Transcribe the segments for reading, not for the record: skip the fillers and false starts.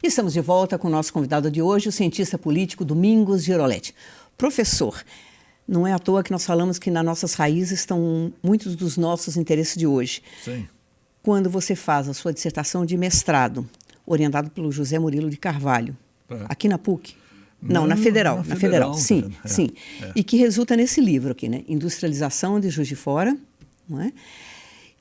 Estamos de volta com o nosso convidado de hoje, o cientista político Domingos Giroletti. Professor, não é à toa que nós falamos que nas nossas raízes estão muitos dos nossos interesses de hoje. Sim. Quando você faz a sua dissertação de mestrado, orientado pelo José Murilo de Carvalho, aqui na PUC? Não, na Federal. Na Federal, sim, sim. E que resulta nesse livro aqui, né? Industrialização de Juiz de Fora, não é?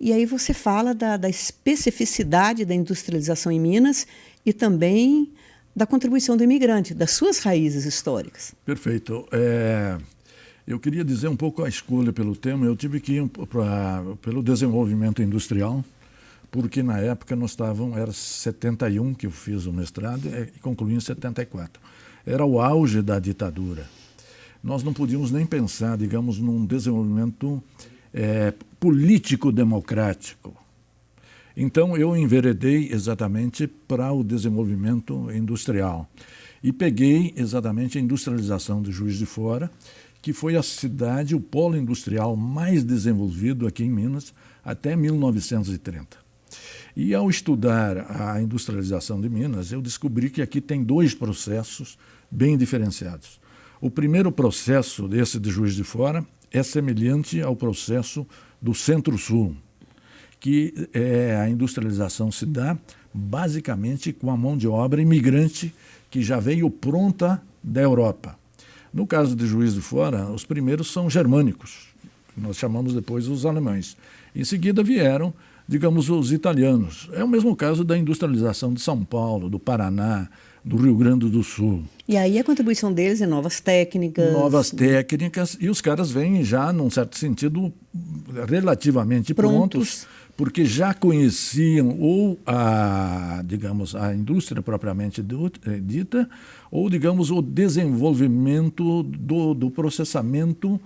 E aí você fala da especificidade da industrialização em Minas e também da contribuição do imigrante, das suas raízes históricas. Perfeito. Eu queria dizer um pouco a escolha pelo tema. Eu tive que ir pelo desenvolvimento industrial, porque na época era 71 que eu fiz o mestrado e concluí em 74. Era o auge da ditadura. Nós não podíamos nem pensar, digamos, num desenvolvimento político-democrático. Então, eu enveredei exatamente para o desenvolvimento industrial. E peguei exatamente a industrialização de Juiz de Fora, que foi a cidade, o polo industrial mais desenvolvido aqui em Minas até 1930. E ao estudar a industrialização de Minas, eu descobri que aqui tem dois processos bem diferenciados. O primeiro processo desse de Juiz de Fora é semelhante ao processo do Centro-Sul, que a industrialização se dá basicamente com a mão de obra imigrante que já veio pronta da Europa. No caso de Juiz de Fora, os primeiros são germânicos, nós chamamos depois os alemães. Em seguida vieram, digamos, os italianos. É o mesmo caso da industrialização de São Paulo, do Paraná, do Rio Grande do Sul. E aí a contribuição deles é novas técnicas. Novas técnicas, e os caras vêm já, num certo sentido, relativamente prontos, porque já conheciam ou digamos, a indústria propriamente dita, ou, digamos, o desenvolvimento do processamento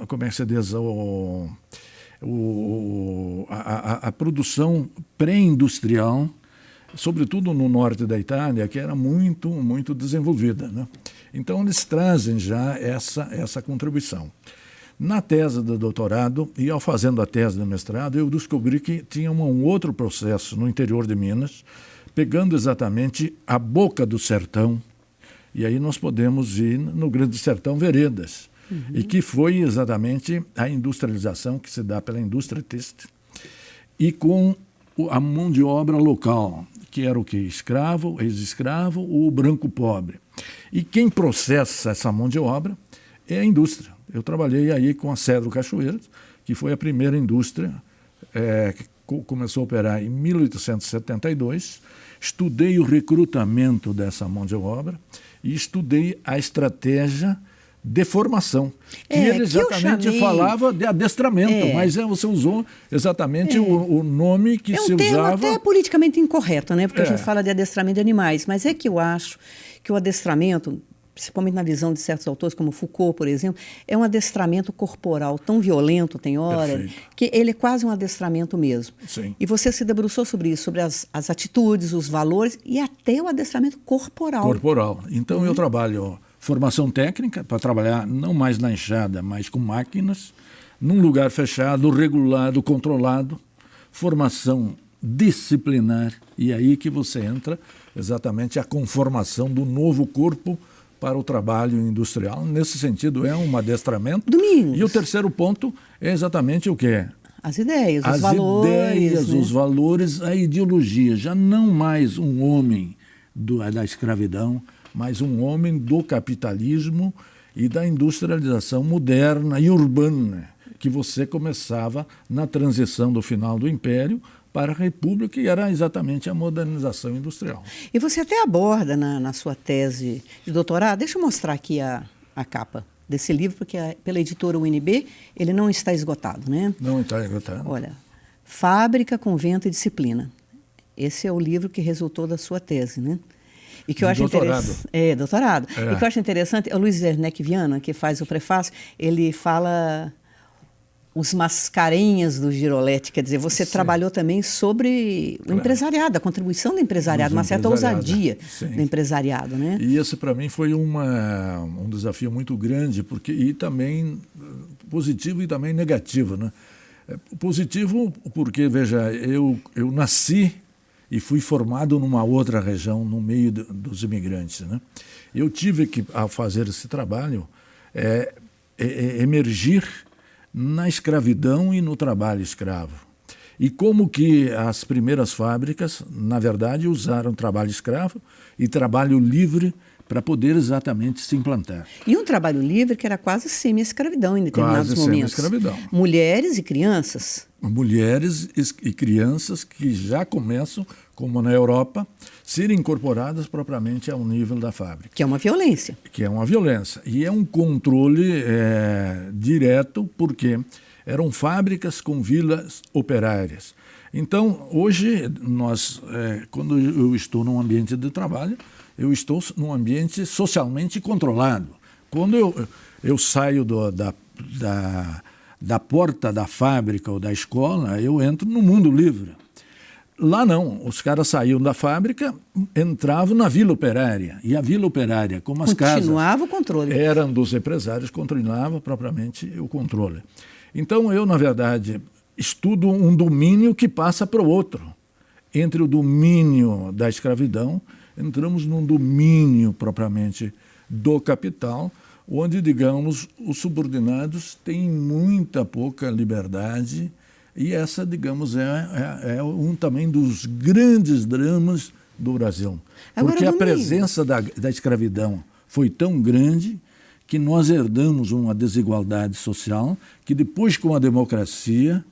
como é que se diz, a produção pré-industrial, sobretudo no norte da Itália, que era muito, muito desenvolvida, né? Então, eles trazem já essa contribuição. Na tese de doutorado, e ao fazendo a tese de mestrado, eu descobri que tinha um outro processo no interior de Minas, pegando exatamente a boca do sertão, e aí nós podemos ir no Grande Sertão Veredas, e que foi exatamente a industrialização que se dá pela indústria têxtil, e com a mão de obra local, que era o quê? Escravo, ex-escravo, o branco pobre. E quem processa essa mão de obra é a indústria. Eu trabalhei aí com a Cedro Cachoeiras, que foi a primeira indústria, que começou a operar em 1872. Estudei o recrutamento dessa mão de obra e estudei a estratégia de formação, que ele exatamente falava de adestramento, mas você usou exatamente o nome que se usava. É um termo até politicamente incorreto, né? Porque a gente fala de adestramento de animais, mas é que eu acho que o adestramento, principalmente na visão de certos autores, como Foucault, por exemplo, é um adestramento corporal tão violento, tem hora, Perfeito. Que ele é quase um adestramento mesmo. Sim. E você se debruçou sobre isso, sobre as atitudes, os valores e até o adestramento corporal. Corporal. Então eu trabalho formação técnica, para trabalhar não mais na enxada, mas com máquinas, num lugar fechado, regulado, controlado, formação disciplinar, e aí que você entra exatamente a conformação do novo corpo para o trabalho industrial. Nesse sentido, é um adestramento. Domingos. E o terceiro ponto é exatamente o quê? As ideias, os valores. As ideias, né? os valores, a ideologia. Já não mais um homem da escravidão, mas um homem do capitalismo e da industrialização moderna e urbana, que você começava na transição do final do Império para a República, que era exatamente a modernização industrial. E você até aborda na sua tese de doutorado, deixa eu mostrar aqui a capa desse livro, porque pela editora UNB ele não está esgotado, né? Não está esgotado. Olha, Fábrica, Convento e Disciplina. Esse é o livro que resultou da sua tese, né? E que eu acho doutorado. Doutorado. E que eu acho interessante, é o Luiz Werneck Viana, que faz o prefácio, ele fala os mascarenhas do Giroletti, quer dizer, você trabalhou também sobre o empresariado, a contribuição do empresariado, uma certa ousadia do empresariado, né? E esse para mim foi um desafio muito grande, e também positivo e também negativo, né? Positivo porque, veja, eu nasci e fui formado numa outra região, no meio dos imigrantes, né? Eu tive que, ao fazer esse trabalho, emergir na escravidão e no trabalho escravo. E como que as primeiras fábricas, na verdade, usaram trabalho escravo e trabalho livre para poder exatamente se implantar. E um trabalho livre que era quase semi-escravidão em determinados momentos. Semi-escravidão. Mulheres e crianças. Mulheres e crianças que já começam, como na Europa, serem incorporadas propriamente ao nível da fábrica. Que é uma violência. Que é uma violência. E é um controle direto, porque eram fábricas com vilas operárias. Então, hoje, quando eu estou num ambiente de trabalho, eu estou num ambiente socialmente controlado. Quando eu saio da porta da fábrica ou da escola, eu entro no mundo livre. Lá não, os caras saíam da fábrica, entravam na vila operária. E a vila operária, como as casas... Continuava o controle. Eram dos empresários, continuava propriamente o controle. Então, eu, na verdade, estudo um domínio que passa para o outro. Entre o domínio da escravidão, entramos num domínio propriamente do capital, onde, digamos, os subordinados têm muita pouca liberdade, e essa, digamos, é um também dos grandes dramas do Brasil. Agora, porque a presença da escravidão foi tão grande que nós herdamos uma desigualdade social que depois, com a democracia,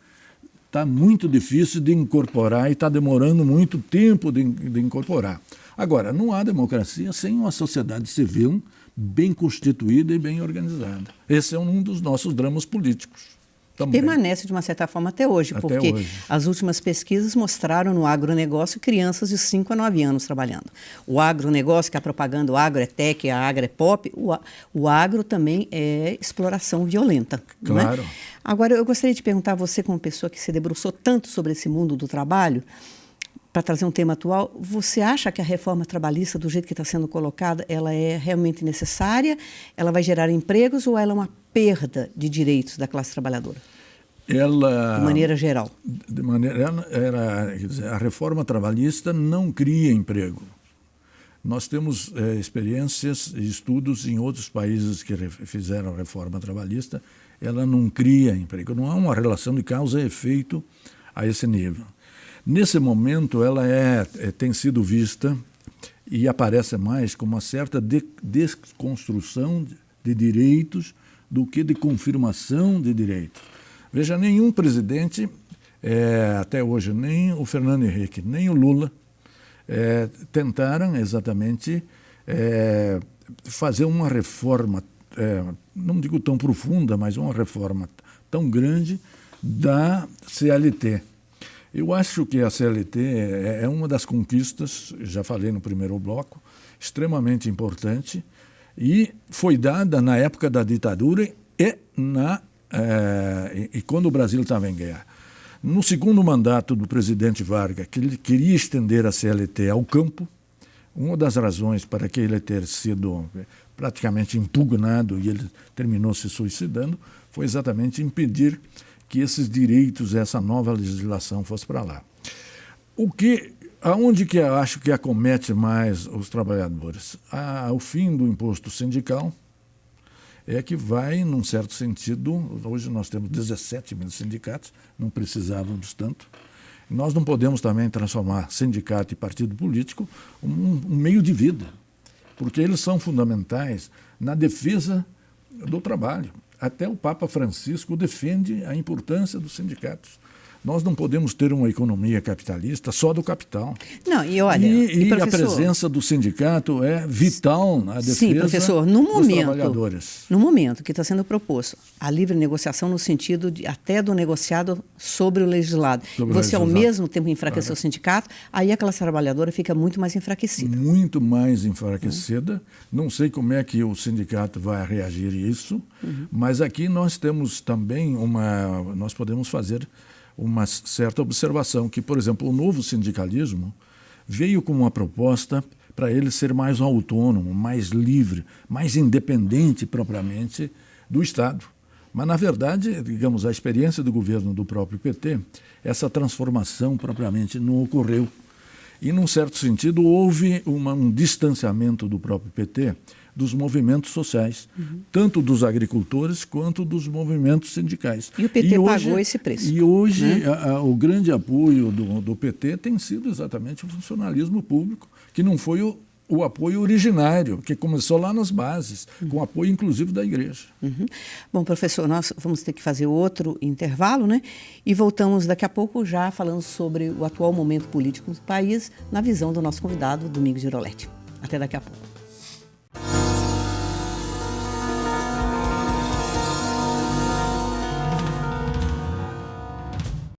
está muito difícil de incorporar e está demorando muito tempo de incorporar. Agora, não há democracia sem uma sociedade civil bem constituída e bem organizada. Esse é um dos nossos dramas políticos. Também. Permanece de uma certa forma até hoje, porque as últimas pesquisas mostraram no agronegócio crianças de 5 a 9 anos trabalhando. O agronegócio, que a propaganda, o agro é tech, a agro é pop, o agro também é exploração violenta. Claro. Não é? Agora, eu gostaria de perguntar a você, como pessoa que se debruçou tanto sobre esse mundo do trabalho, para trazer um tema atual, você acha que a reforma trabalhista, do jeito que está sendo colocada, ela é realmente necessária? Ela vai gerar empregos ou ela é uma perda de direitos da classe trabalhadora? De maneira geral. Quer dizer, a reforma trabalhista não cria emprego. Nós temos experiências e estudos em outros países que fizeram a reforma trabalhista, ela não cria emprego. Não há uma relação de causa e efeito a esse nível. Nesse momento, ela tem sido vista e aparece mais como uma certa desconstrução de direitos do que de confirmação de direitos. Veja, nenhum presidente, até hoje, nem o Fernando Henrique, nem o Lula, tentaram exatamente fazer uma reforma, não digo tão profunda, mas uma reforma tão grande da CLT. Eu acho que a CLT é uma das conquistas, já falei no primeiro bloco, extremamente importante, e foi dada na época da ditadura e quando o Brasil estava em guerra. No segundo mandato do presidente Vargas, que ele queria estender a CLT ao campo, uma das razões para que ele ter sido praticamente impugnado e ele terminou se suicidando, foi exatamente impedir que esses direitos, essa nova legislação fosse para lá. Aonde que eu acho que acomete mais os trabalhadores? O fim do imposto sindical é que vai, num certo sentido, hoje nós temos 17 mil sindicatos, não precisávamos tanto. Nós não podemos também transformar sindicato e partido político um meio de vida, porque eles são fundamentais na defesa do trabalho. Até o Papa Francisco defende a importância dos sindicatos. Nós não podemos ter uma economia capitalista só do capital. Não, e olha, e a presença do sindicato é vital na defesa sim, professor, dos trabalhadores. No momento que está sendo proposto a livre negociação no sentido até do negociado sobre o legislado, você ao mesmo tempo enfraquecer o sindicato, aí a classe trabalhadora fica muito mais enfraquecida. Muito mais enfraquecida. Não sei como é que o sindicato vai reagir a isso, mas aqui nós temos também nós podemos fazer uma certa observação que, por exemplo, o novo sindicalismo veio com uma proposta para ele ser mais autônomo, mais livre, mais independente propriamente do Estado. Mas, na verdade, digamos, a experiência do governo do próprio PT, essa transformação propriamente não ocorreu. E, num certo sentido, houve um distanciamento do próprio PT dos movimentos sociais, tanto dos agricultores quanto dos movimentos sindicais. E o PT pagou esse preço. E hoje o grande apoio do PT tem sido exatamente o funcionalismo público, que não foi o apoio originário, que começou lá nas bases, com apoio inclusive da igreja. Bom, professor, nós vamos ter que fazer outro intervalo, né? E voltamos daqui a pouco já falando sobre o atual momento político do país, na visão do nosso convidado, Domingos Giroletti. Até daqui a pouco.